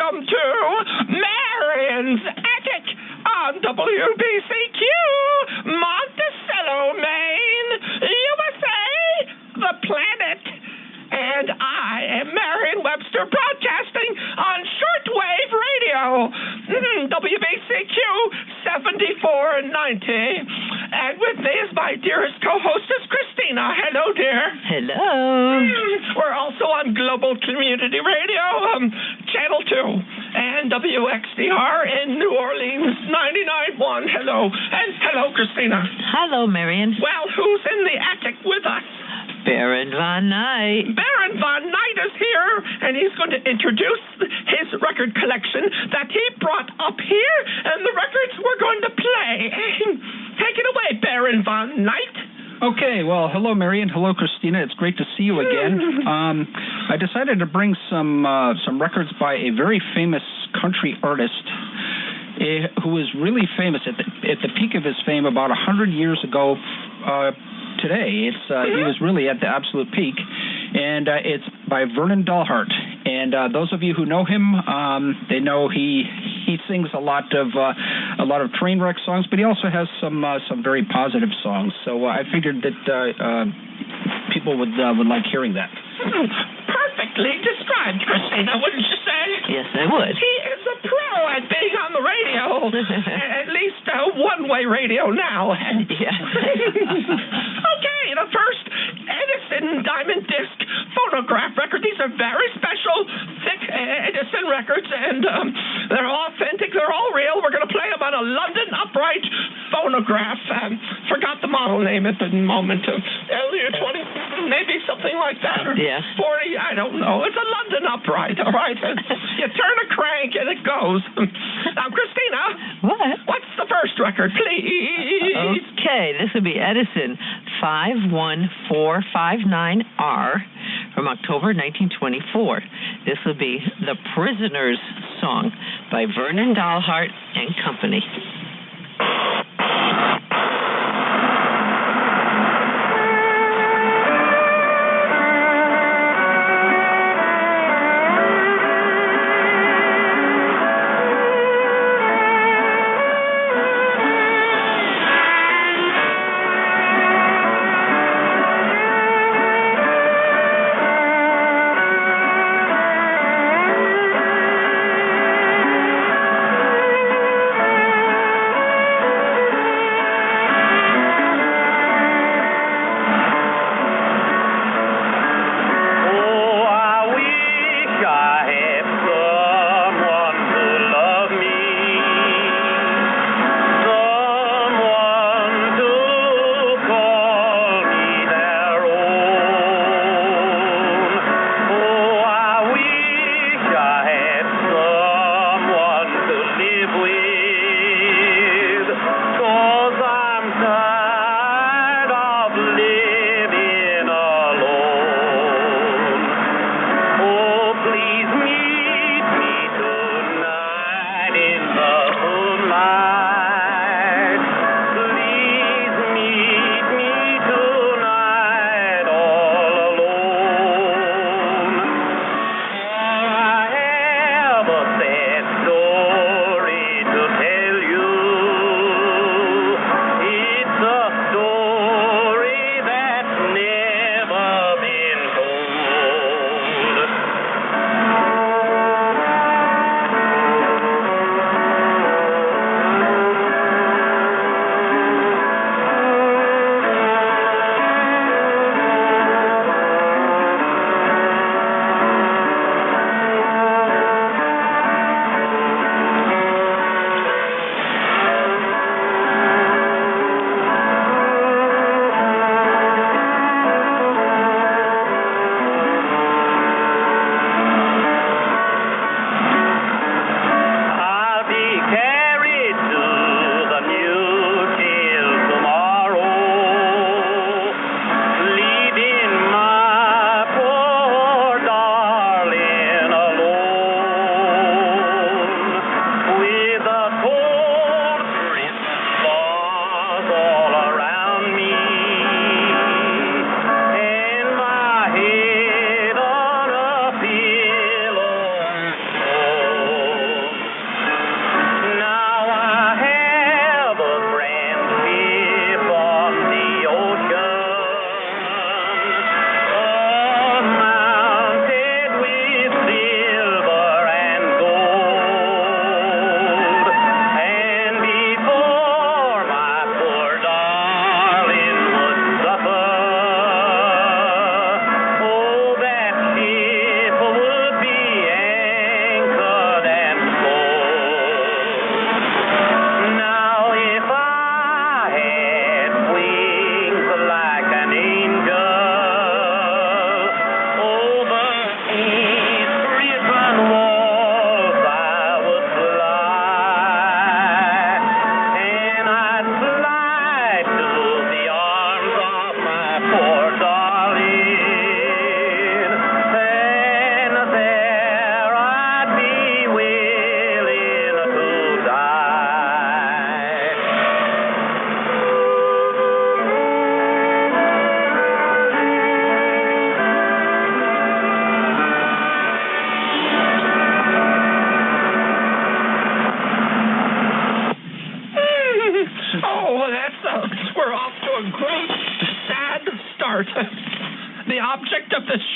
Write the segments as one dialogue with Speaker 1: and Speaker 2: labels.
Speaker 1: welcome to Marion's Attic on WBCQ, Monticello, Maine, USA, the planet. And I am Marion Webster, broadcasting on Shortwave Radio, WBCQ 7490. And with me is my dearest co-hostess, Kristina. Hello, dear.
Speaker 2: Hello.
Speaker 1: We're also on Global Community Radio, Channel 2, and WXDR in New Orleans, 99.1. Hello. And hello, Kristina.
Speaker 2: Hello, Marion.
Speaker 1: Well, who's in the attic with us?
Speaker 2: Baron Von Knight.
Speaker 1: Baron Von Knight is here, and he's going to introduce his record collection that he brought up here, and the records we're going to play. Take it away, Baron Von Knight.
Speaker 3: Okay, well, hello, Marion. Hello, Kristina. It's great to see you again. I decided to bring some records by a very famous country artist who was really famous at the peak of his fame about 100 years ago. Today, he was really at the absolute peak, and it's by Vernon Dalhart. And those of you who know him, they know he sings a lot of train wreck songs, but he also has some very positive songs. So I figured that people would like hearing that.
Speaker 1: Perfectly described, Kristina, wouldn't you say?
Speaker 2: Yes, I would.
Speaker 1: He is a pro at being on the radio, at least one-way radio now.
Speaker 2: Yeah.
Speaker 1: Okay, the first Edison Diamond Disc phonograph record. These are very special, thick Edison records, and they're authentic. They're all real. We're going to play them on a London upright phonograph. Forgot the model name at the moment. LU-20, maybe something like that. Or
Speaker 2: yeah.
Speaker 1: 40, I don't know. It's a London upright, all right? You turn a crank and it goes. Now, Kristina.
Speaker 2: What? What's
Speaker 1: the first record, please?
Speaker 2: Okay, this would be Edison 51459R from October 1924. This would be The Prisoner's Song by Vernon Dalhart and Company.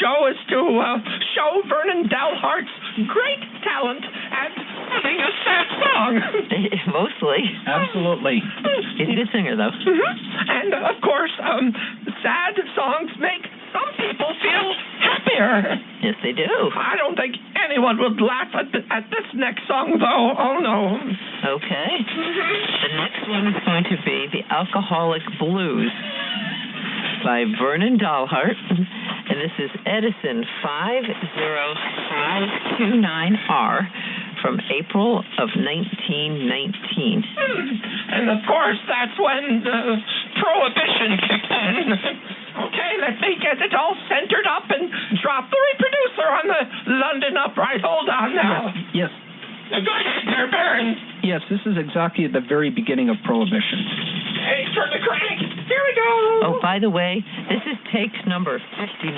Speaker 1: show is to show Vernon Dalhart's great talent at singing a sad song.
Speaker 2: Mostly.
Speaker 3: Absolutely.
Speaker 2: He's a good singer, though.
Speaker 1: And, of course, sad songs make some people feel happier.
Speaker 2: Yes, they do.
Speaker 1: I don't think anyone would laugh at this next song, though. Oh, no.
Speaker 2: Okay. The next one is going to be The Alcoholic Blues by Vernon Dalhart. And this is Edison 50529R from April of 1919.
Speaker 1: And, of course, that's when Prohibition kicked in. Okay, let me get it all centered up and drop the reproducer on the London upright. Hold on now.
Speaker 3: Yes.
Speaker 1: Go ahead there, Baron.
Speaker 3: Yes, this is exactly the very beginning of Prohibition.
Speaker 1: Hey, turn the crank. Here we go.
Speaker 2: Oh, by the way, this is take number 59.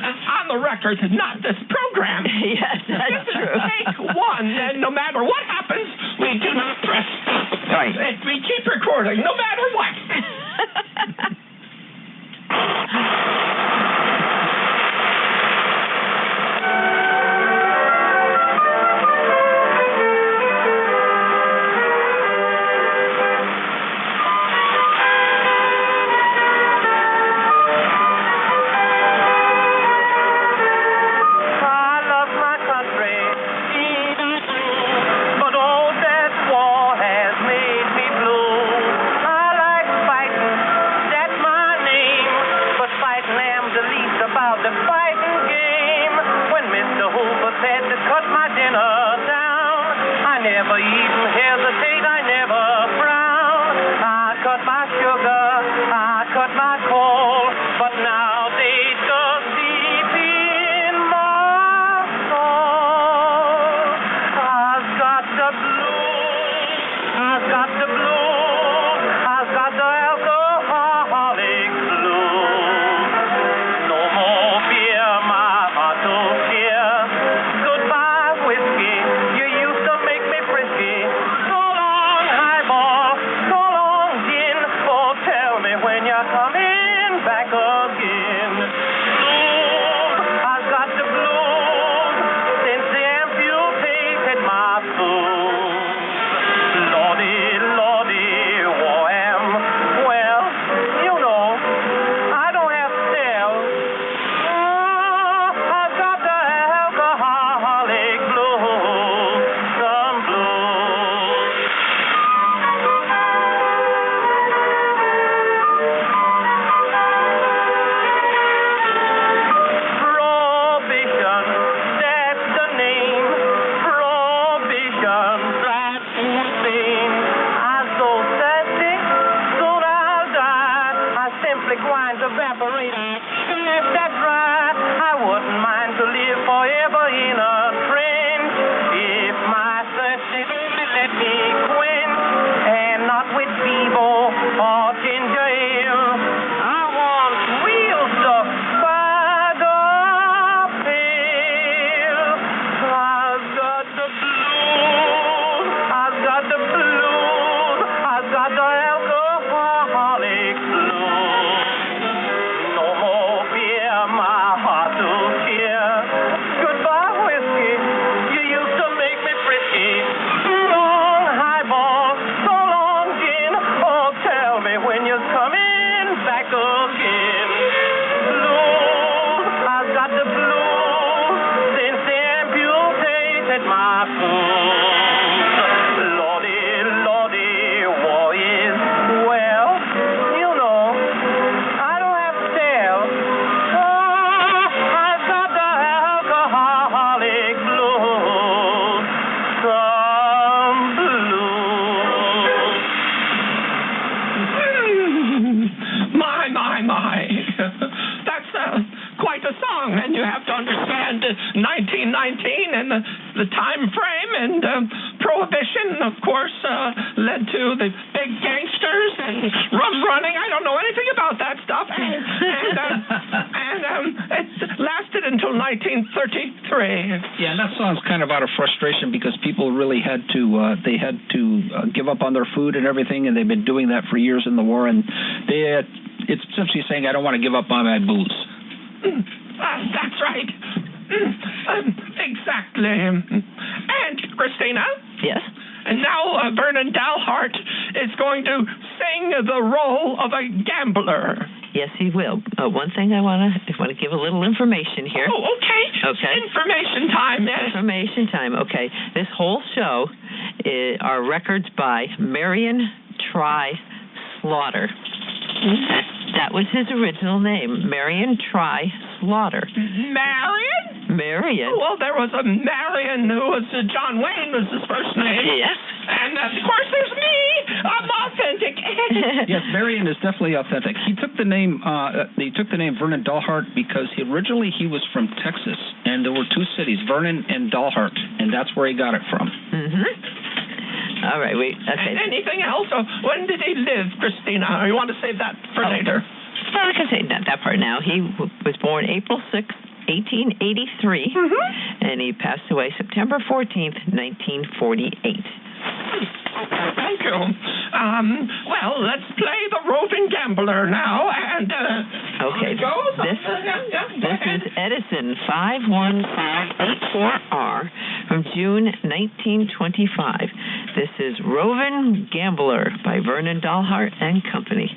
Speaker 1: On the record, not this program.
Speaker 2: Yes, that's true.
Speaker 1: Take one, and no matter what happens, we do not press stop.
Speaker 2: Right.
Speaker 1: We keep recording, no matter what. The time frame and Prohibition, of course, led to the big gangsters and rum running. I don't know anything about that stuff. And it lasted until 1933.
Speaker 3: Yeah, and that song's kind of out of frustration because people really had to give up on their food and everything, and they've been doing that for years in the war. And it's essentially saying, I don't want to give up on my booze.
Speaker 1: That's right. Exactly. And, Kristina?
Speaker 2: Yes?
Speaker 1: And now Vernon Dalhart is going to sing the role of a gambler.
Speaker 2: Yes, he will. One thing I want to give a little information here.
Speaker 1: Oh, okay.
Speaker 2: Okay.
Speaker 1: Information time, yes.
Speaker 2: Information time, okay. This whole show are records by Marion Slaughter. That was his original name, Marion Slaughter. Marion?
Speaker 1: Well, there was a Marion who was John Wayne was his first name.
Speaker 2: Yes.
Speaker 1: And, of course, there's me. I'm authentic.
Speaker 3: Yes, Marion is definitely authentic. He took the name Vernon Dalhart because originally he was from Texas, and there were two cities, Vernon and Dalhart, and that's where he got it from.
Speaker 2: Mm-hmm. All right, okay.
Speaker 1: Anything else? Or when did he live, Kristina? Or you want to save that for later?
Speaker 2: Well, I can say that part now. He was born April 6th, 1883, and he passed away September 14th, 1948.
Speaker 1: Thank you. Well, let's play the roving gambler now, and
Speaker 2: okay. This is Edison 51584R from June 1925. This is Roving Gambler by Vernon Dalhart and Company.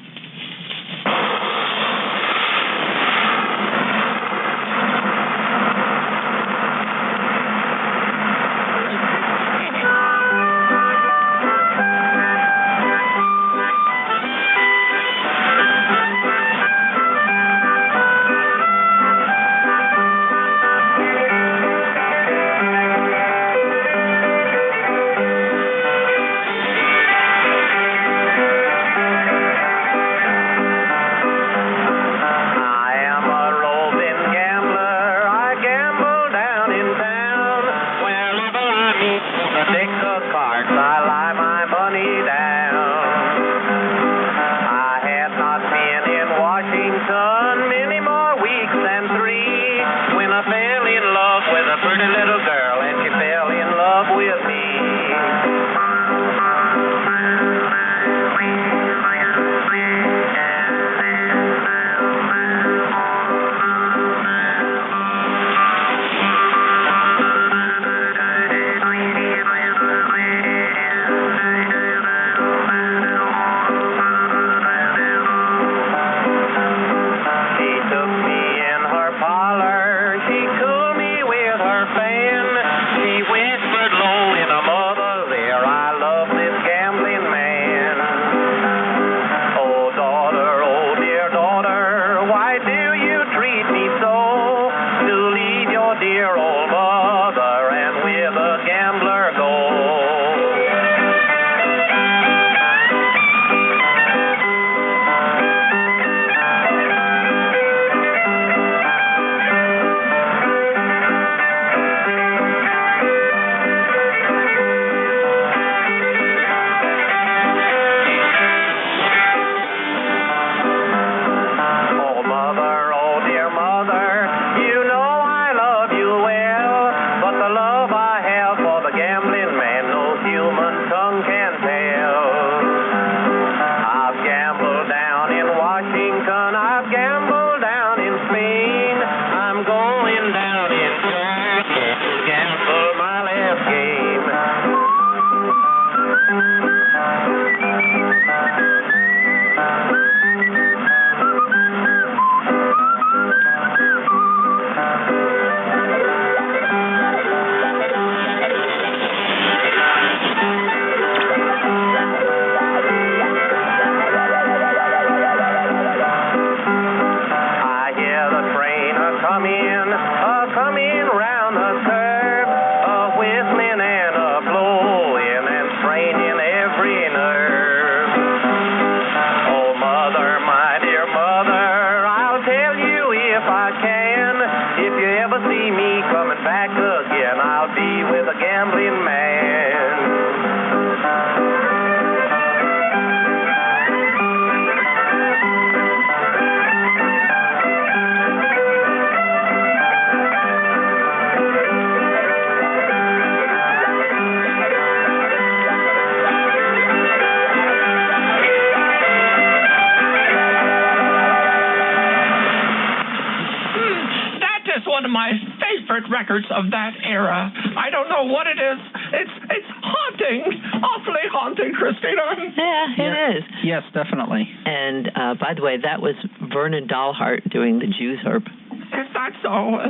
Speaker 1: records of that era. I don't know what it is. It's haunting, awfully haunting, Kristina.
Speaker 2: Yeah, it is.
Speaker 3: Yes, definitely.
Speaker 2: And by the way, that was Vernon Dalhart doing the Jews harp.
Speaker 1: Is that so?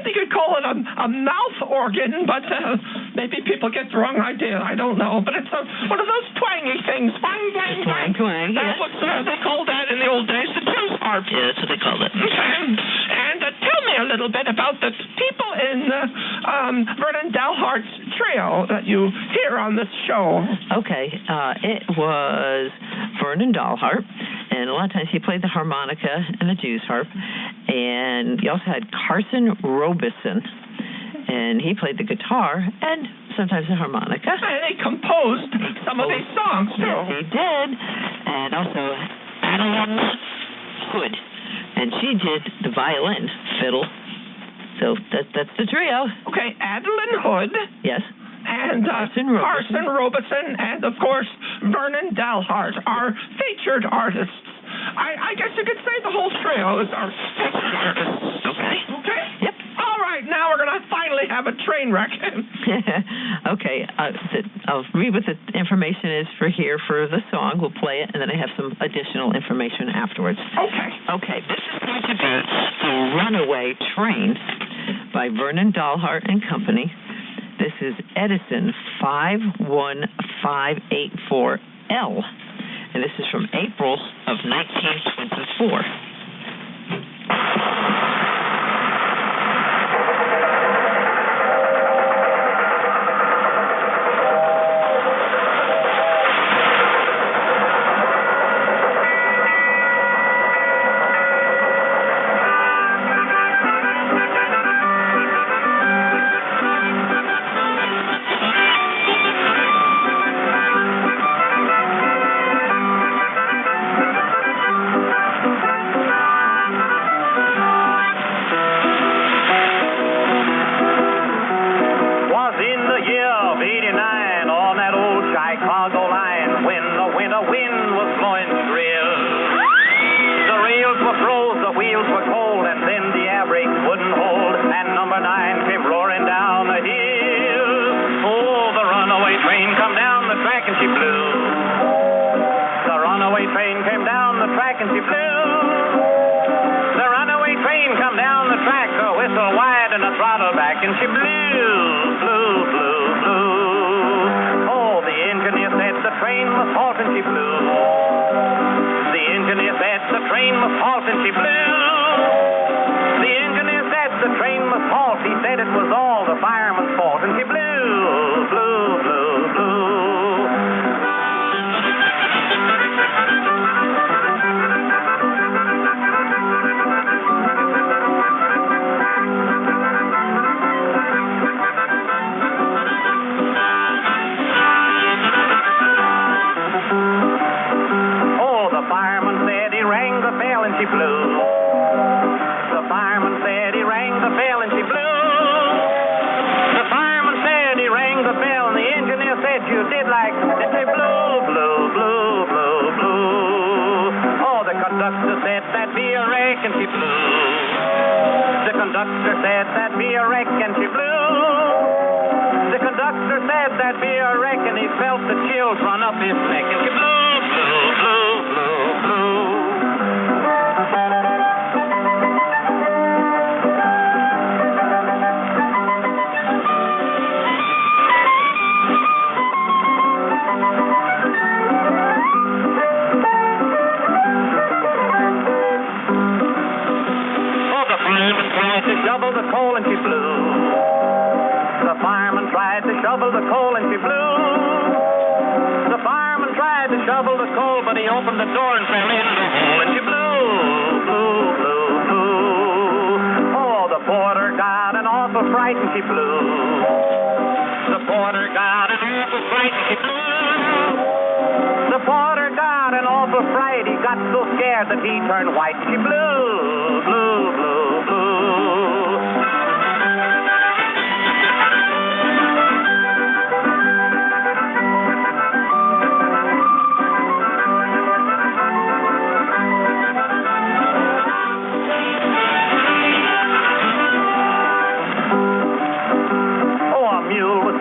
Speaker 1: You could call it a mouth organ, but maybe people get the wrong idea. I don't know. But it's one of those twangy things. Twang, twang, twang.
Speaker 2: Twang,
Speaker 1: That's what they called that in the old days, the Jews harp.
Speaker 2: Yeah, that's what they called it.
Speaker 1: And tell me a little bit about the people in Vernon Dalhart's trio that you hear on this show.
Speaker 2: Okay, it was Vernon Dalhart, and a lot of times he played the harmonica and the Jews harp, and he also had Carson Robeson, and he played the guitar and sometimes the harmonica.
Speaker 1: And he composed some of these songs, too.
Speaker 2: Yes, he did. And also Adeline Hood, and she did the violin, fiddle. So that's the trio.
Speaker 1: Okay, Adeline Hood.
Speaker 2: Yes.
Speaker 1: And Carson Robeson, and, of course, Vernon Dalhart, our featured artists. I guess you could say the whole trio is our featured artists. Okay?
Speaker 2: Yep.
Speaker 1: All right, now we're going to finally have a train wreck.
Speaker 2: Okay. I'll read what the information is for the song. We'll play it, and then I have some additional information afterwards.
Speaker 1: Okay.
Speaker 2: This is going to be The Runaway Train by Vernon Dalhart and Company. This is Edison 51584L, and this is from April of 1924.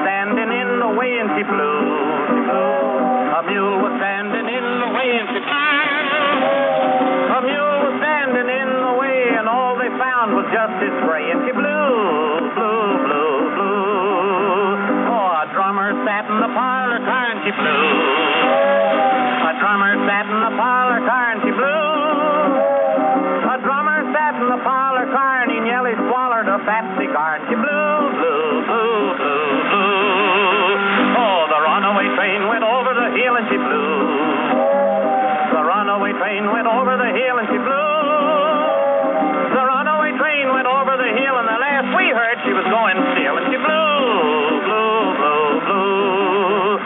Speaker 4: standing in the way and she flew, she flew. A mule was standing in the way and she flew. A mule was standing in the way and all they found was just his gray and she blew, blew, blew, blew. Oh, a drummer sat in the parlor car and she flew. A drummer sat in the parlor car and she blew. A drummer sat in the parlor car and he nearly swallowed a fat cigar and she blew, blew, blew, blew, blew. Oh, the runaway train went over the hill and she blew. The runaway train went over the hill and she blew. The runaway train went over the hill and the last we heard she was going still and she blew, blew, blew, blew.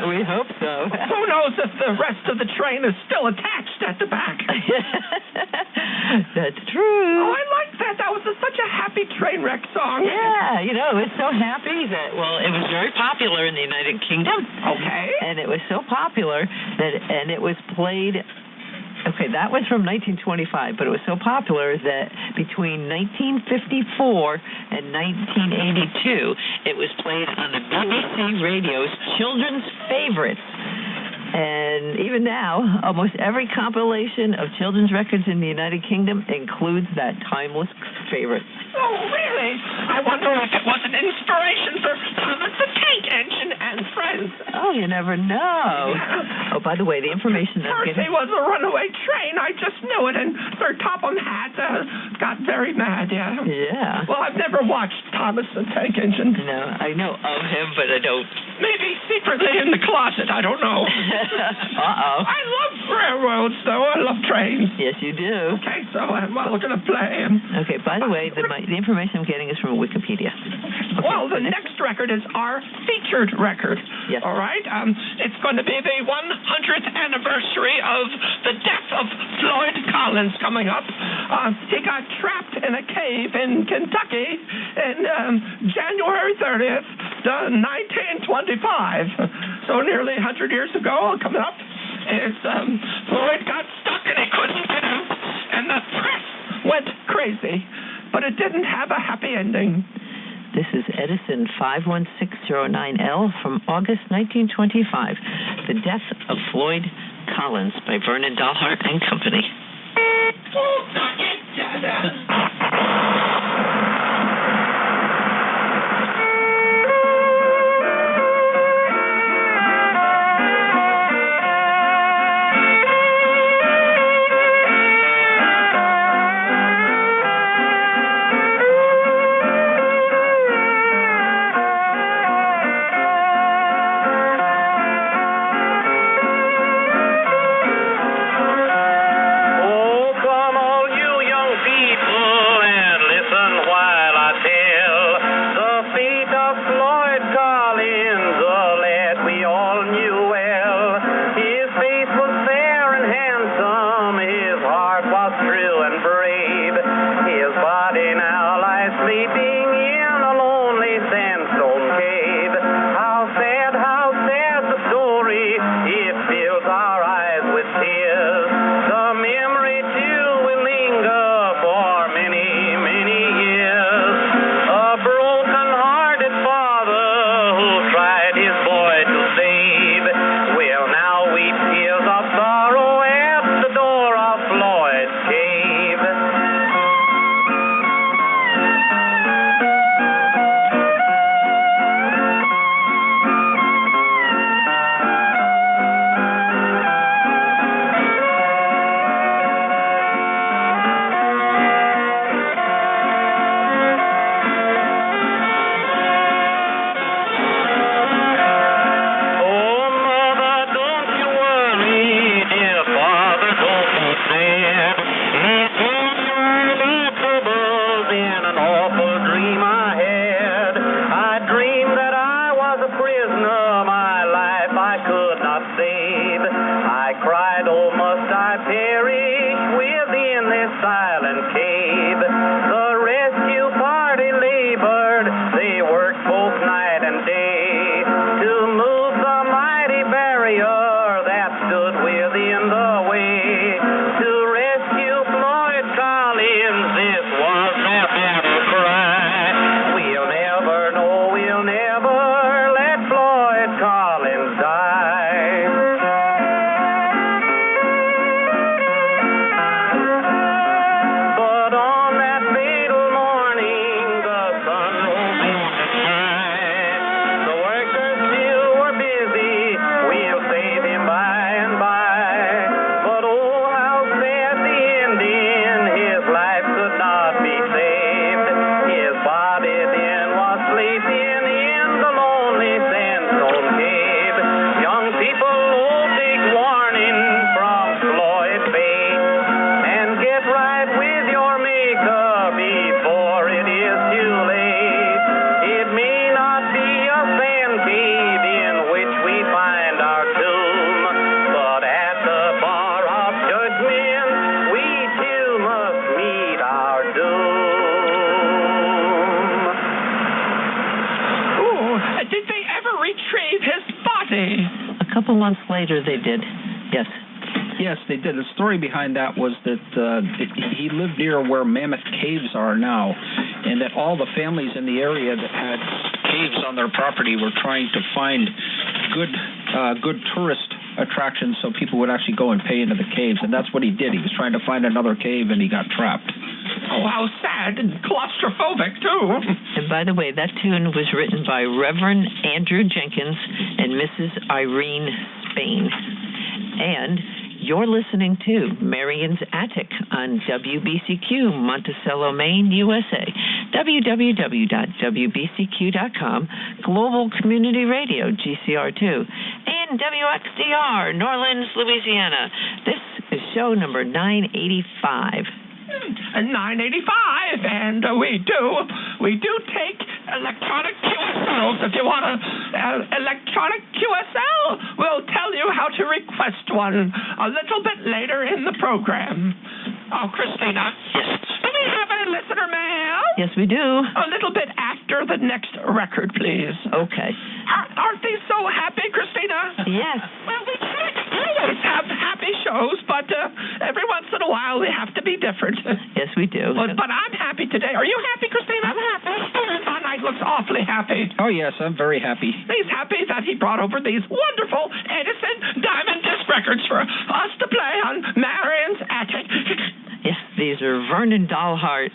Speaker 2: We hope so.
Speaker 1: Who knows if the rest of the train is still attached at the back?
Speaker 2: That's true.
Speaker 1: Oh, I like that. That was such a happy train wreck song.
Speaker 2: Yeah, you know, it's so happy that, well, it was very popular in the United Kingdom.
Speaker 1: Okay.
Speaker 2: And it was so popular that, and it was played, okay, that was from 1925, but it was so popular that between 1954 and 1982, it was played on the BBC Radio's Children's Favorites. And even now, almost every compilation of children's records in the United Kingdom includes that timeless favorite.
Speaker 1: Oh, really? I wonder if it was an inspiration for Thomas the Tank Engine and Friends.
Speaker 2: Oh, you never know.
Speaker 1: Yeah.
Speaker 2: Oh, by the way, the information I'm
Speaker 1: First
Speaker 2: getting...
Speaker 1: it was a runaway train. I just knew it, and Sir Topham Hatt got very mad, yeah.
Speaker 2: Yeah.
Speaker 1: Well, I've never watched Thomas the Tank Engine.
Speaker 2: No, I know of him, but I don't...
Speaker 1: Maybe secretly in the closet, I don't know.
Speaker 2: Uh-oh.
Speaker 1: I love railroads, though. I love trains.
Speaker 2: Yes, you do.
Speaker 1: Okay, so well, we're going to play him.
Speaker 2: Okay, by the way, the information I'm getting is from Wikipedia. Okay,
Speaker 1: Well, the next record is our featured record.
Speaker 2: Yes.
Speaker 1: All right? It's going to be the 100th anniversary of the death of Floyd Collins coming up. He got trapped in a cave in Kentucky in January 30th, 1925. So nearly 100 years ago, coming up, Floyd got stuck and he couldn't get out. And the press went crazy. But it didn't have a happy ending.
Speaker 2: This is Edison 51609L from August 1925. The Death of Floyd Collins by Vernon, Dalhart and Company.
Speaker 4: Oh, come all you young people.
Speaker 1: see.
Speaker 2: A couple months later, they did. Yes.
Speaker 3: Yes, they did. The story behind that was that he lived near where Mammoth Caves are now, and that all the families in the area that had caves on their property were trying to find good tourist attractions so people would actually go and pay into the caves, and that's what he did. He was trying to find another cave, and he got trapped.
Speaker 1: Oh, how sad and claustrophobic, too.
Speaker 2: And by the way, that tune was written by Reverend Andrew Jenkins and Mrs. Irene Spain. And you're listening to Marion's Attic on WBCQ, Monticello, Maine, USA, www.wbcq.com, Global Community Radio, GCR2, and WXDR, New Orleans, Louisiana. This is show number 985.
Speaker 1: 985, and we do take electronic QSLs. If you want an electronic QSL, we'll tell you how to request one a little bit later in the program. Oh, Kristina.
Speaker 2: Yes.
Speaker 1: Do we have a listener mail?
Speaker 2: Yes, we do.
Speaker 1: A little bit after the next record, please.
Speaker 2: Okay.
Speaker 1: Aren't they so happy, Kristina?
Speaker 2: Yes.
Speaker 1: Well, we can't always have happy shows, but every once in a while they have to be different.
Speaker 2: Yes, we do.
Speaker 1: But I'm happy today. Are you happy, Kristina? I'm happy. Knight looks awfully happy.
Speaker 3: Oh, yes, I'm very happy.
Speaker 1: He's happy that he brought over these wonderful Edison Diamond Disc records for us to play on Marion's Attic.
Speaker 2: Yes, these are Vernon Dalhart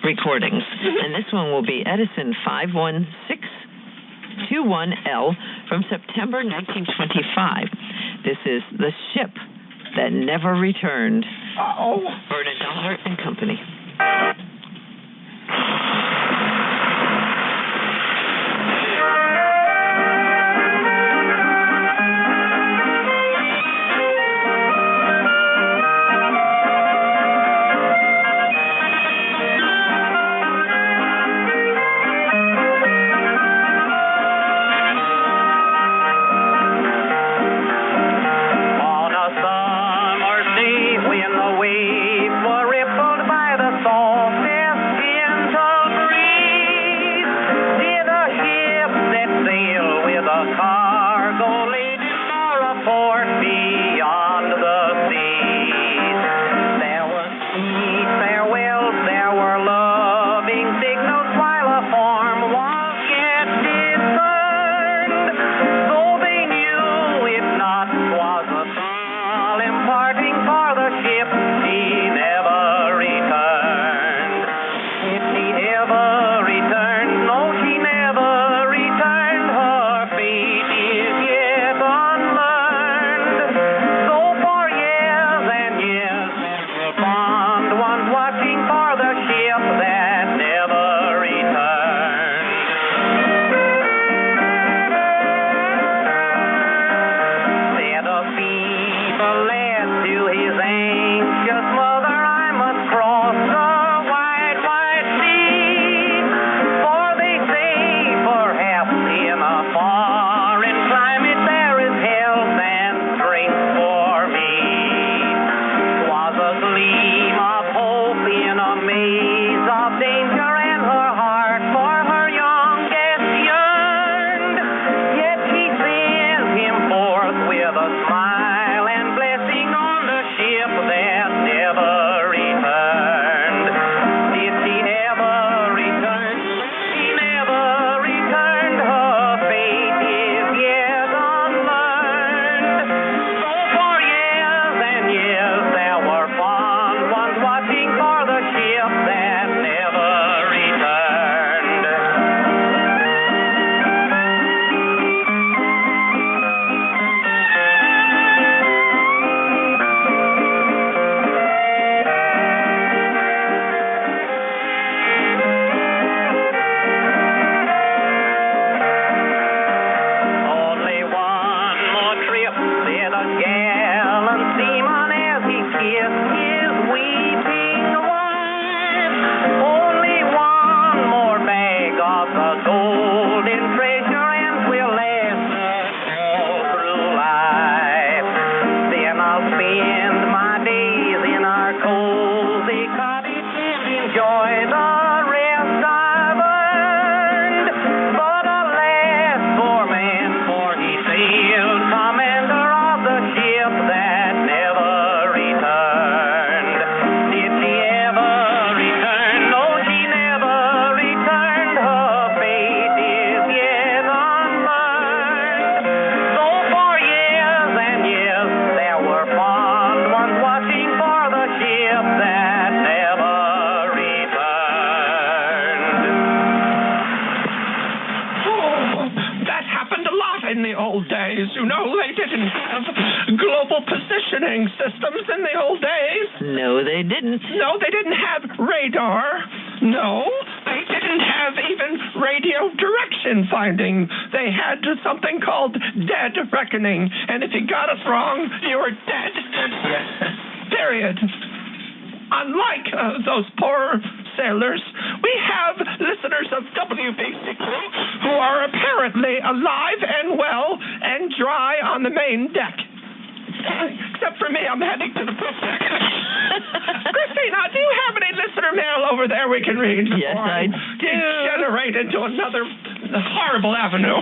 Speaker 2: recordings, and this one will be Edison 51621L from September 1925. This is The Ship That Never Returned.
Speaker 1: Oh.
Speaker 2: Vernon Dalhart and Company.
Speaker 4: On a summer's day when the waves were rippled by the salt
Speaker 1: in the old days. You know, they didn't have global positioning systems in the old days.
Speaker 2: No, they didn't.
Speaker 1: No, they didn't have radar. No, they didn't have even radio direction finding. They had something called dead reckoning, and if you got us wrong, you were dead. Period. Unlike those poor sailors, we have listeners of WBCQ who are apparently alive and well and dry on the main deck. Except for me, I'm heading to the poop deck. Kristina, do you have any listener mail over there we can read?
Speaker 2: Yes, I do.
Speaker 1: Degenerate into another horrible avenue.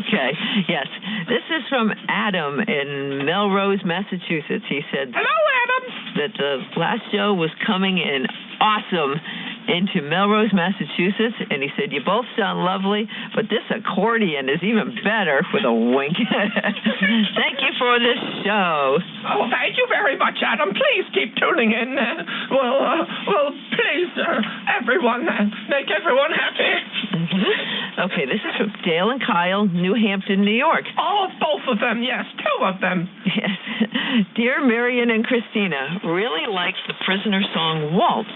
Speaker 2: Okay, yes. This is from Adam in Melrose, Massachusetts. He said,
Speaker 1: Hello, Adam.
Speaker 2: That the last show was coming in awesome into Melrose, Massachusetts, and he said, you both sound lovely, but this accordion is even better, with a wink. Thank you for this show.
Speaker 1: Oh, thank you very much, Adam. Please keep tuning in. Please, everyone, make everyone happy.
Speaker 2: Okay, this is from Dale and Kyle, New Hampton, New York.
Speaker 1: Oh, both of them, yes, two of them.
Speaker 2: Yes. Dear Marion and Kristina, really liked the Prisoner song Waltz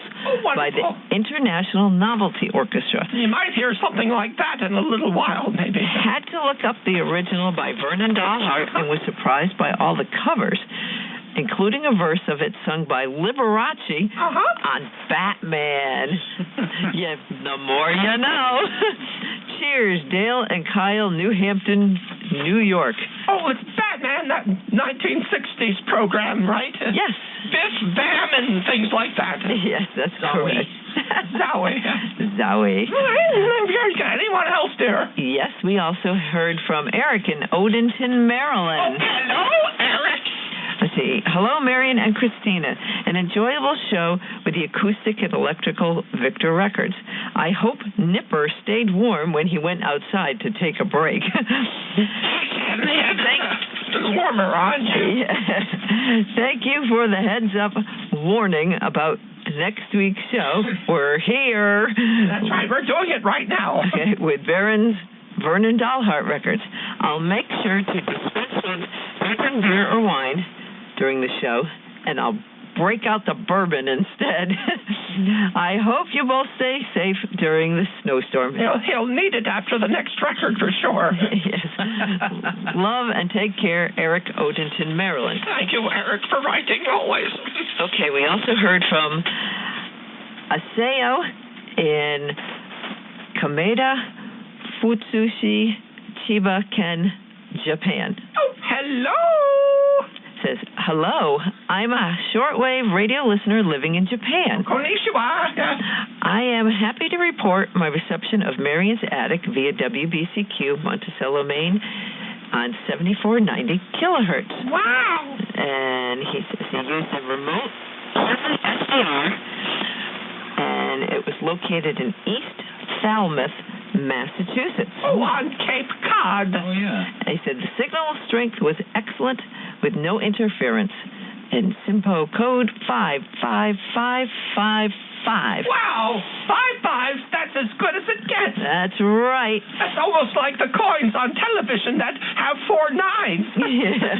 Speaker 2: by the International Novelty Orchestra.
Speaker 1: You might hear something like that in a little while, maybe.
Speaker 2: Had to look up the original by Vernon Dalhart and was surprised by all the covers, including a verse of it sung by Liberace on Batman. Yeah, the more you know. Cheers, Dale and Kyle, New Hampton, New York.
Speaker 1: Oh, it's Batman, that 1960s program, right?
Speaker 2: Yes.
Speaker 1: Biff, Bam, and things like that.
Speaker 2: Yes, that's correct.
Speaker 1: Zowie.
Speaker 2: Zowie.
Speaker 1: Anyone else there?
Speaker 2: Yes, we also heard from Eric in Odenton, Maryland.
Speaker 1: Oh, hello, Eric.
Speaker 2: Let's see. Hello, Marion and Kristina. An enjoyable show with the acoustic and electrical Victor records. I hope Nipper stayed warm when he went outside to take a break.
Speaker 1: Warmer on you.
Speaker 2: Thank you for the heads-up warning about next week's show. We're here.
Speaker 1: That's right. We're doing it right now.
Speaker 2: Okay, with Vernon Dalhart records. I'll make sure to dispense with bourbon, beer, or wine during the show, and I'll break out the bourbon instead. I hope you both stay safe during the snowstorm.
Speaker 1: He'll need it after the next record for sure.
Speaker 2: Yes. Love and take care, Eric, Odenton, Maryland.
Speaker 1: Thank you, Eric, for writing always.
Speaker 2: Okay, we also heard from Aseo in Kameda, Futsushi, Chiba Ken, Japan.
Speaker 1: Oh, hello.
Speaker 2: Says, hello, I'm a shortwave radio listener living in Japan.
Speaker 1: Konnichiwa.
Speaker 2: I am happy to report my reception of Marion's Attic via WBCQ, Monticello, Maine, on 7490 kilohertz.
Speaker 1: Wow.
Speaker 2: And he says he used a remote SDR, and it was located in East Falmouth, Massachusetts.
Speaker 1: Oh, on Cape Cod.
Speaker 3: Oh, yeah.
Speaker 2: And he said the signal strength was excellent with no interference. And SIMPO code 55555.
Speaker 1: Wow, 55s, that's as good as it gets.
Speaker 2: That's right.
Speaker 1: That's almost like the coins on television that have 4 nines.
Speaker 2: Yeah.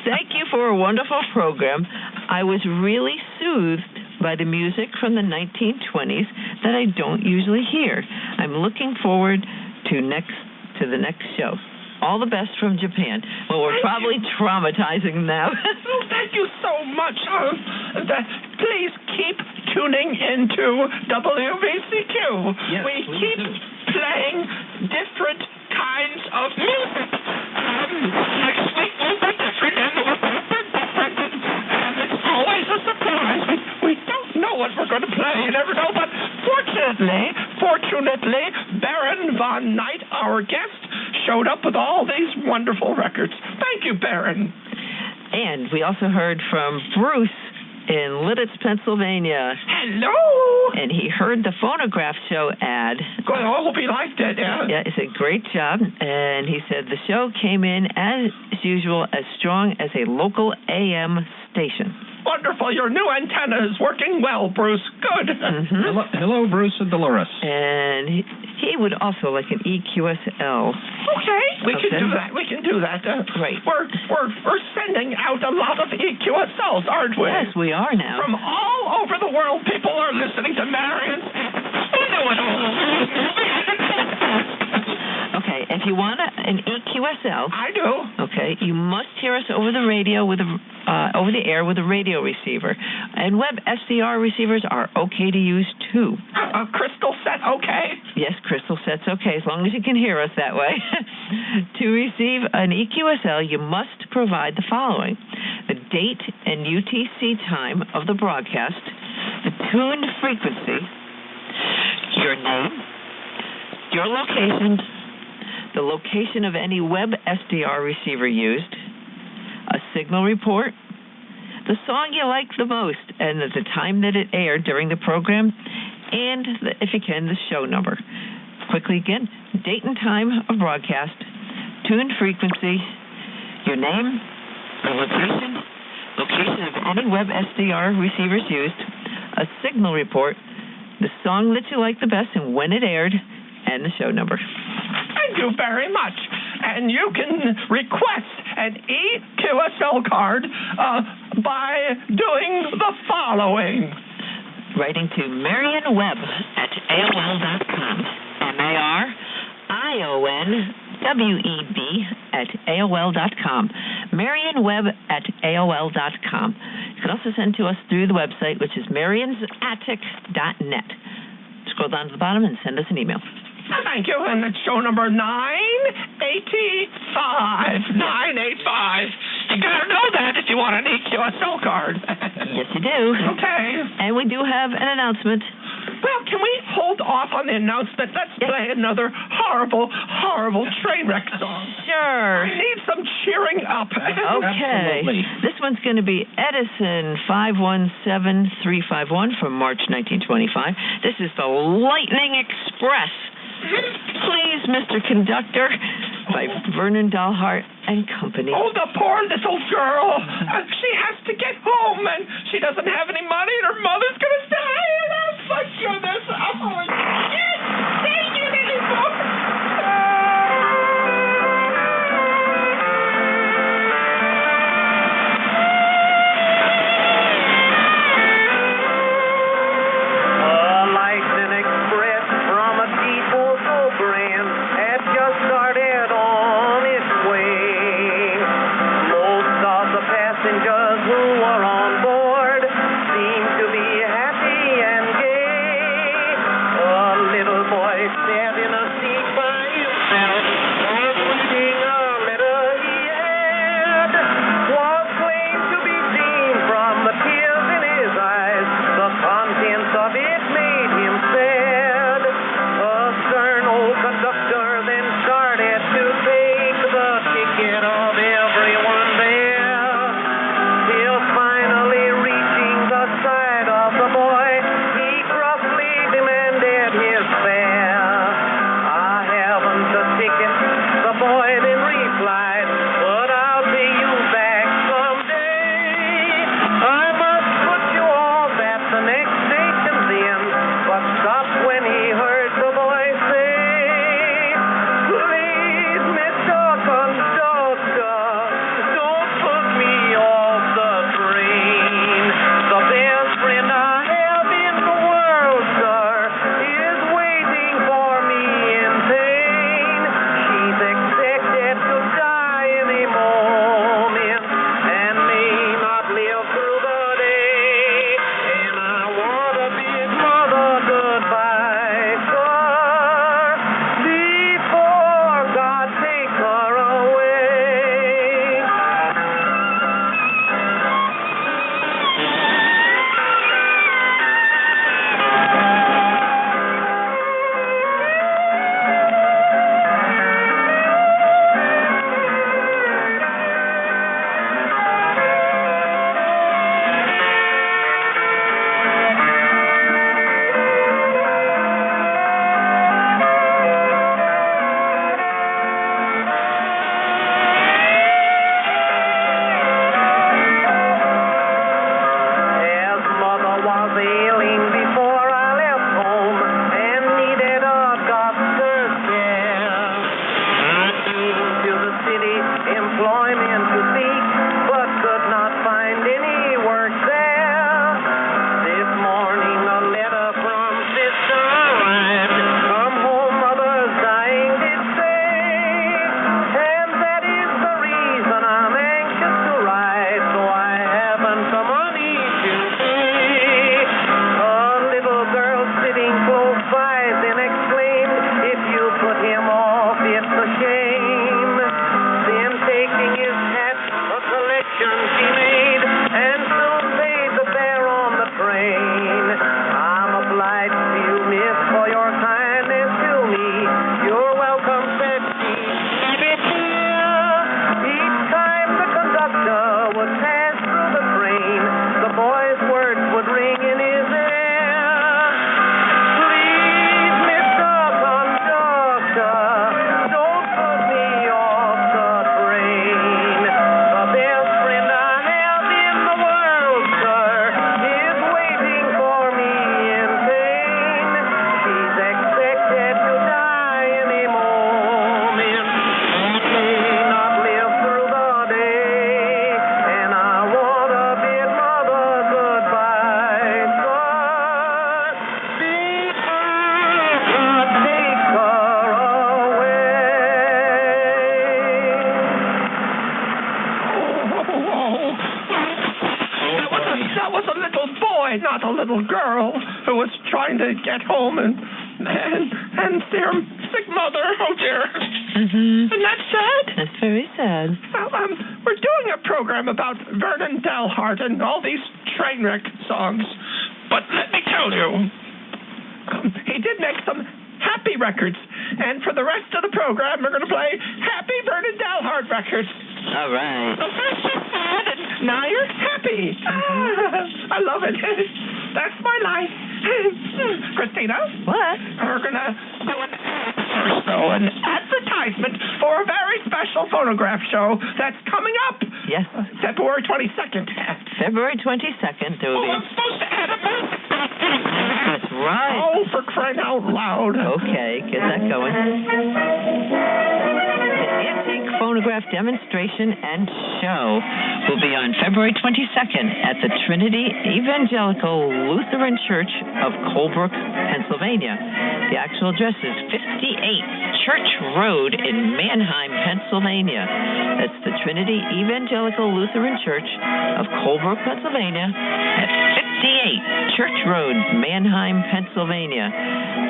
Speaker 2: Thank you for a wonderful program. I was really soothed by the music from the 1920s that I don't usually hear. I'm looking forward to the next show. All the best from Japan. Well, we're probably traumatizing now.
Speaker 1: Oh, thank you so much. Please keep tuning into WBCQ.
Speaker 3: Yes,
Speaker 1: we keep playing different kinds of music. Next week will be different, and it's always a surprise. We don't know what we're going to play. You never know, but fortunately, Baron von Knight, our guest, showed up with all these wonderful records. Thank you, Baron.
Speaker 2: And we also heard from Bruce in Lidditz, Pennsylvania.
Speaker 1: Hello.
Speaker 2: And he heard the phonograph show ad.
Speaker 1: Good. I hope he liked it.
Speaker 2: Yeah, it's a great job. And he said the show came in, as usual, as strong as a local AM station.
Speaker 1: Wonderful. Your new antenna is working well, Bruce. Good.
Speaker 2: Mm-hmm.
Speaker 3: Hello, Bruce and Dolores.
Speaker 2: And he he would also like an EQSL.
Speaker 1: Okay, we can do that. We can do that.
Speaker 2: Great.
Speaker 1: We're sending out a lot of EQSLs, aren't we?
Speaker 2: Yes, we are now.
Speaker 1: From all over the world, people are listening to Marion.
Speaker 2: Okay, if you want an EQSL,
Speaker 1: I do.
Speaker 2: Okay, you must hear us over the radio with over the air with a radio receiver, and web SDR receivers are okay to use too.
Speaker 1: Crystal set, okay?
Speaker 2: Yes, crystal set's okay as long as you can hear us that way. To receive an EQSL, you must provide the following: the date and UTC time of the broadcast, the tuned frequency, your name, your location, the location of any web SDR receiver used, a signal report, the song you like the most, and the time that it aired during the program, and, if you can, the show number. Quickly again, date and time of broadcast, tuned frequency, your name, the location of any web SDR receivers used, a signal report, the song that you like the best and when it aired, and the show number.
Speaker 1: Thank you very much. And you can request an EQSL card by doing the following.
Speaker 2: Writing to Marion Webb at AOL.com. MarionWeb at AOL.com. Marion Webb at AOL.com. You can also send to us through the website, which is marionsattic.net. Scroll down to the bottom and send us an email.
Speaker 1: Thank you. And it's show number 985. 985. You gotta know that if you want an EQSL card.
Speaker 2: Yes, you do.
Speaker 1: Okay.
Speaker 2: And we do have an announcement.
Speaker 1: Well, can we hold off on the announcement? Let's play another horrible, horrible train wreck song.
Speaker 2: Sure.
Speaker 1: I need some cheering up.
Speaker 2: Okay.
Speaker 3: Absolutely.
Speaker 2: This one's going to be Edison 517351 from March 1925. This is the Lightning Express. Please, Mr. Conductor, by Vernon, Dalhart and Company.
Speaker 1: Oh, the poor little girl. She has to get home, and she doesn't have any money, and her mother's going to die. And oh, my goodness. Oh, I can't take it anymore. a little girl who was trying to get home and see her sick mother. Oh, dear.
Speaker 2: Mm-hmm.
Speaker 1: Isn't that sad?
Speaker 2: That's very sad.
Speaker 1: Well, we're doing a program about Vernon Dalhart and all these train wreck songs. But let me tell you, he did make some happy records. And for the rest of the program, we're going to play happy Vernon Dalhart records.
Speaker 2: All right.
Speaker 1: So first you're sad, and now you're happy. I love it. That's my life. Kristina?
Speaker 2: What?
Speaker 1: We're going to do an advertisement for a very special phonograph show that's coming up.
Speaker 2: Yes.
Speaker 1: February 22nd.
Speaker 2: February 22nd, there will be...
Speaker 1: I'm supposed to add a bit.
Speaker 2: That's right.
Speaker 1: Oh, for crying out loud.
Speaker 2: Okay, get that going. The Antique Phonograph Demonstration and Show will be on February 22nd at the Trinity Evangelical Lutheran Church of Colebrook, Pennsylvania. The actual address is 58 Church Road in Manheim, Pennsylvania. That's the Trinity Evangelical Lutheran Church of Colebrook, Pennsylvania at 58 Church Road, Manheim, Pennsylvania.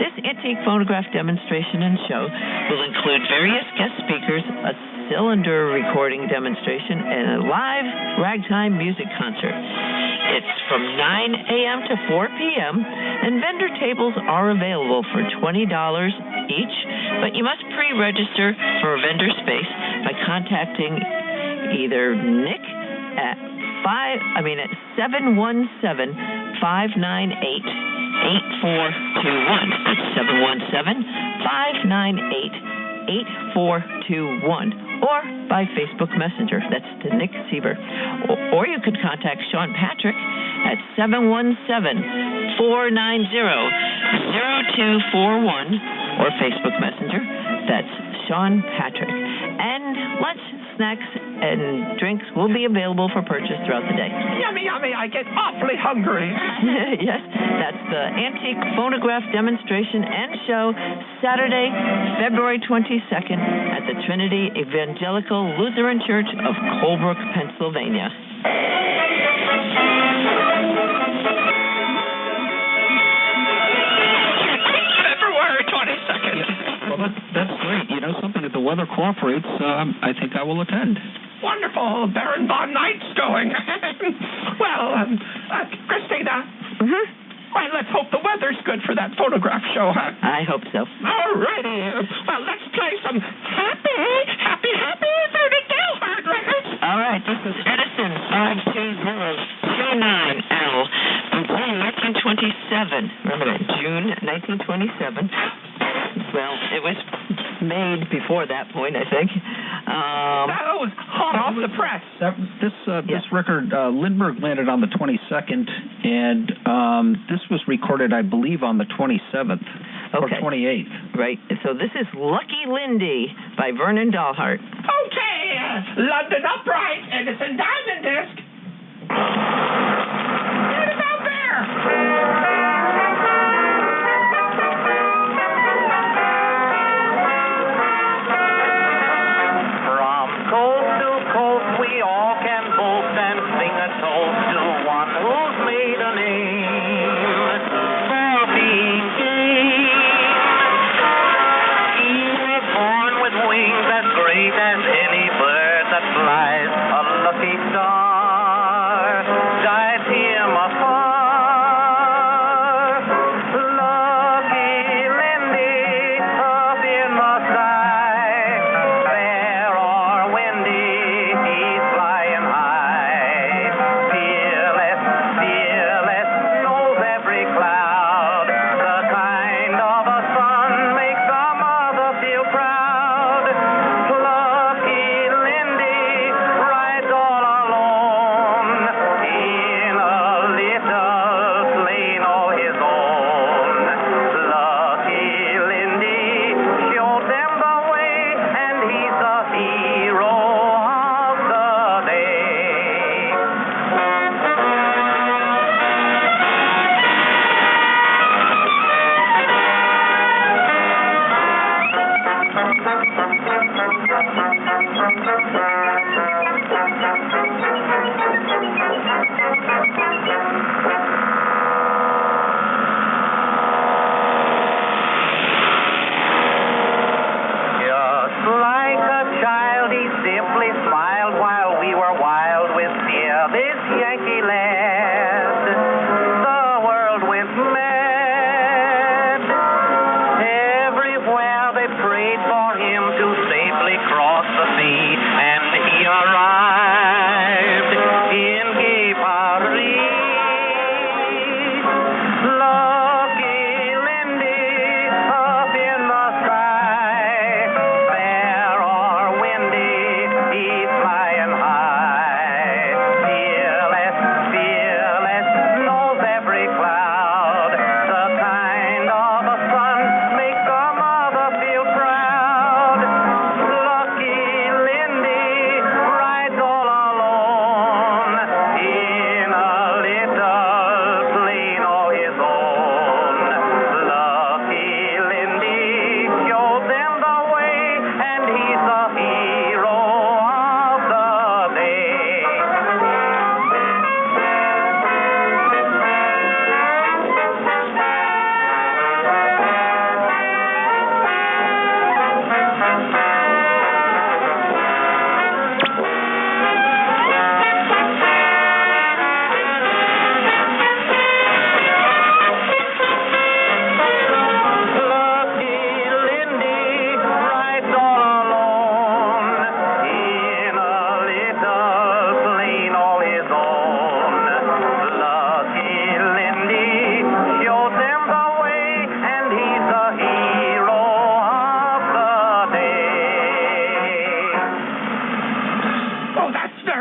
Speaker 2: This antique phonograph demonstration and show will include various guest speakers, a cylinder recording demonstration, and a live ragtime music concert. It's from 9 a.m. to 4 p.m., and vendor tables are available for $20 each, but you must pre-register for a vendor space by contacting either Nick at 717-598-8421. That's 717-598-8421. Or by Facebook Messenger. That's to Nick Sieber. Or you could contact Sean Patrick at 717-490-0241 or Facebook Messenger. That's Sean Patrick. And lunch, snacks, and drinks will be available for purchase throughout the day.
Speaker 1: Yummy, yummy. I get awfully hungry.
Speaker 2: Yes, that's the Antique Phonograph Demonstration and Show, Saturday, February 22nd at the Trinity Evangelical Lutheran Church of Colebrook, Pennsylvania.
Speaker 1: February 22nd.
Speaker 3: Well, that's great. You know something, if the weather cooperates, I think I will attend.
Speaker 1: Wonderful. Baron von Knight's going. Well, Kristina.
Speaker 2: Mm-hmm.
Speaker 1: Well, let's hope the weather's good for that phonograph show, huh?
Speaker 2: I hope so.
Speaker 1: All righty. Well, let's play some happy Vernon Dalhart records.
Speaker 2: All right, this is Edison 52029L from June 1927. Remember that, June 1927. Well, it was made before that point, I think.
Speaker 1: That was hot off the press.
Speaker 3: This record, Lindbergh landed on the 22nd, and this was recorded, I believe, on the 27th or 28th.
Speaker 2: Right. So this is Lucky Lindy by Vernon Dalhart.
Speaker 1: Okay, London Upright, Edison Diamond Disc. Get it out there.
Speaker 4: We all can boast and sing a toast to one who's made a name for being game. He was born with wings as great as any bird that flies. A lucky star guides him afar. Lucky Lindy up in the sky, fair or windy. Proud. Lucky Lindy rides all alone.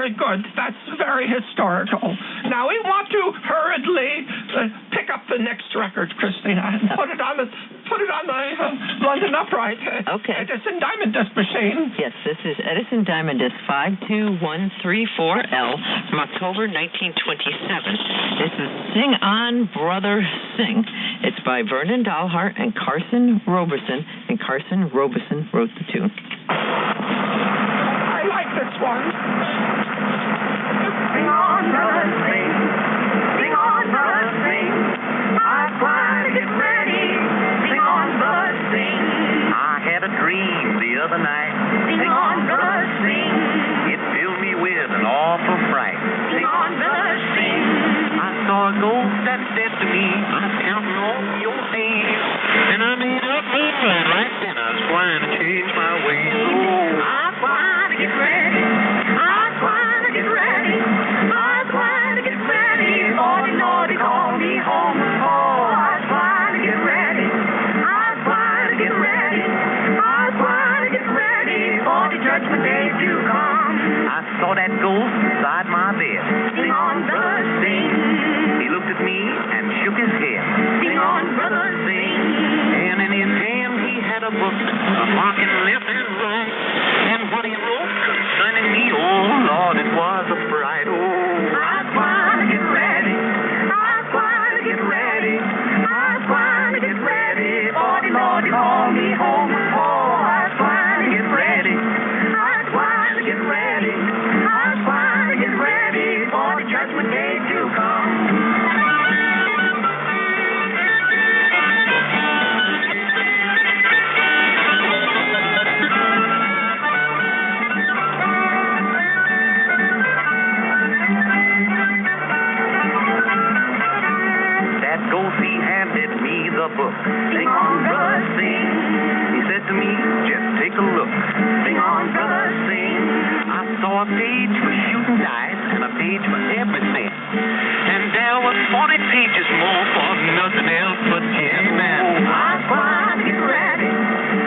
Speaker 1: very good. That's very historical. Now we want to hurriedly pick up the next record, Kristina, and put it on the London Upright.
Speaker 2: Okay.
Speaker 1: Edison Diamond Disc machine.
Speaker 2: Yes, this is Edison Diamond Disc 52134L from October 1927. This is Sing On, Brother, Sing. It's by Vernon Dalhart and Carson Robeson, and Carson Robeson wrote the tune.
Speaker 1: I like this one.
Speaker 4: Sing on, brother, sing. Sing on, brother, sing. I'm trying to get ready. Sing on, brother, sing. I had a dream the other night. Sing on, brother, sing. It filled me with an awful fright. Sing on, brother, sing. I saw a ghost that said to me, I'm counting all your days. And I made up my mind right then. I was trying to change my ways. Oh, I'm trying to get ready. I'm trying to get ready. I'm trying to get ready. Lordy, Lordy, call me home. Oh, I'm trying to get ready. I'm trying to get ready. I'm trying to get ready for the judgment day to come. I saw that ghost beside my bed. Sing on, brother, sing. He looked at me and shook his head. Sing on, brother, sing. And in his hand he had a book, marking left and right. And what he wrote concerning me, oh Lord, it was a fright. Oh, I'm trying to get ready. I'm trying to get ready. I'm trying to get ready. Lordy, Lordy, call me home. Oh, I'm trying to get ready. I'm trying to get ready. I'm trying to get ready for the judgment day to come. Book. Sing on, brother, sing. He said to me, just take a look. Sing on, brother, sing. I saw a page for shooting dice and a page for everything. And there were 40 pages more for nothing else but amen. I'm trying to get ready.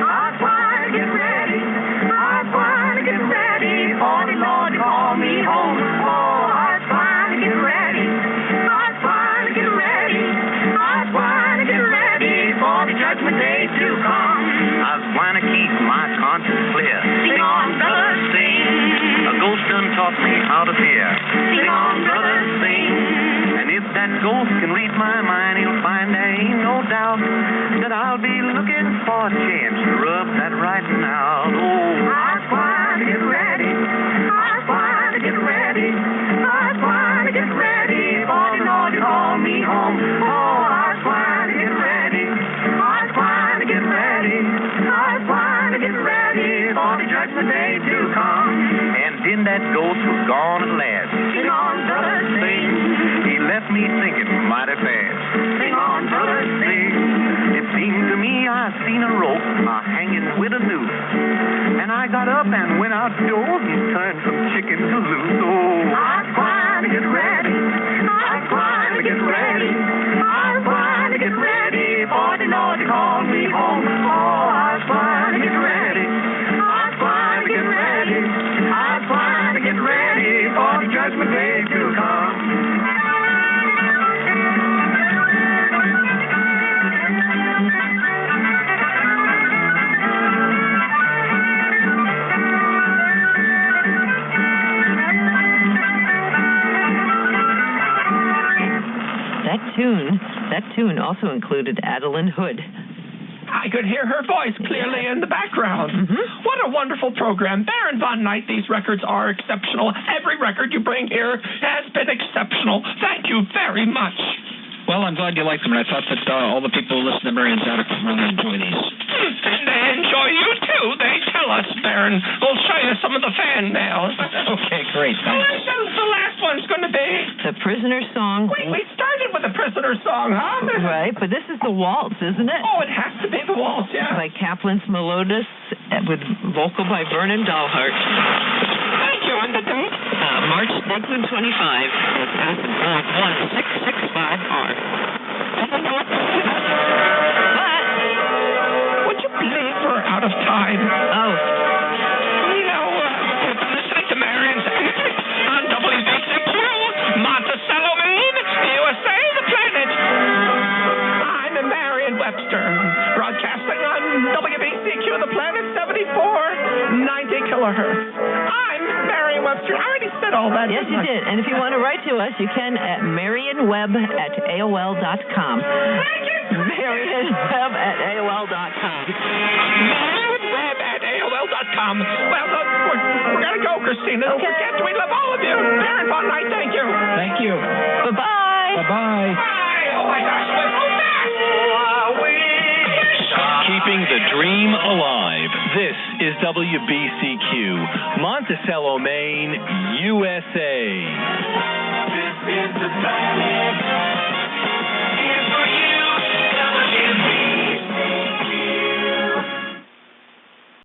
Speaker 4: I'm trying to get ready. I'm trying to get ready. Lordy, Lord, call me home. Oh, I'm trying to get ready. I'm trying to get ready. I'm trying to get ready for the judgment day to come. I was trying to keep my conscience clear. Sing on, brother, sing. A ghost done taught me how to fear. Sing on, brother, sing. And if that ghost can read my mind, he'll find there ain't no doubt that I'll be looking for a chance to rub that writing out. Oh, I'm trying to get ready. I'm trying to get ready. I'm trying to get ready for the Lord to call me home. Oh, I'm trying to get ready. I'm trying to get ready. I'm trying to get ready for the judgment day to come. And then that ghost was gone at last. Sing on, brother, sing. He left me thinking mighty fast. Sing on, brother, sing. It seemed to me I seen a rope hanging with a noose. And I got up and went outdoors and turned some chicken to loose. Oh, I'm trying to get ready. I'm trying to get ready. I'm trying to get ready for the Lord to call me home. Oh, I'm trying to get ready. I'm trying to get ready. I'm trying to get ready for the judgment day to come.
Speaker 2: That tune also included Adeline Hood.
Speaker 1: I could hear her voice clearly in the background.
Speaker 2: Mm-hmm.
Speaker 1: What a wonderful program. Baron von Knight, these records are exceptional. Every record you bring here has been exceptional. Thank you very much.
Speaker 3: Well, I'm glad you liked them, and I thought that all the people who listen to Marion's Attic would really enjoy these.
Speaker 1: And they enjoy you, too. They tell us, Baron. We'll show you some of the fan mail.
Speaker 3: Okay, great. Thanks.
Speaker 1: The last one's going to be...
Speaker 2: The Prisoner Song.
Speaker 1: Wait, we started with the Prisoner Song, huh?
Speaker 2: Right, but this is the waltz, isn't it?
Speaker 1: Oh, it has to be the waltz, yeah.
Speaker 2: By Kaplan's Melodus with vocal by Vernon Dalhart.
Speaker 1: Thank you. And the date?
Speaker 2: March 1925. It's Acid Block 1665R. But
Speaker 1: would you believe we're out of time?
Speaker 2: Oh.
Speaker 1: You know, listening to Marion's... kilohertz. I'm Marion Webster. I already said all that.
Speaker 2: Yes, you did. And if you want to write to us, you can at marionweb@aol.com. marionweb@aol.com.
Speaker 1: marionweb@aol.com. Well, we're going to go, Kristina. Don't forget, we love all of you. Very fun night. Thank you.
Speaker 3: Thank you.
Speaker 2: Bye-bye.
Speaker 3: Bye-bye.
Speaker 1: Bye. Oh, my gosh. We're so fast.
Speaker 5: Keeping the dream alive. This is WBCQ, Monticello, Maine, USA.
Speaker 6: This is the time.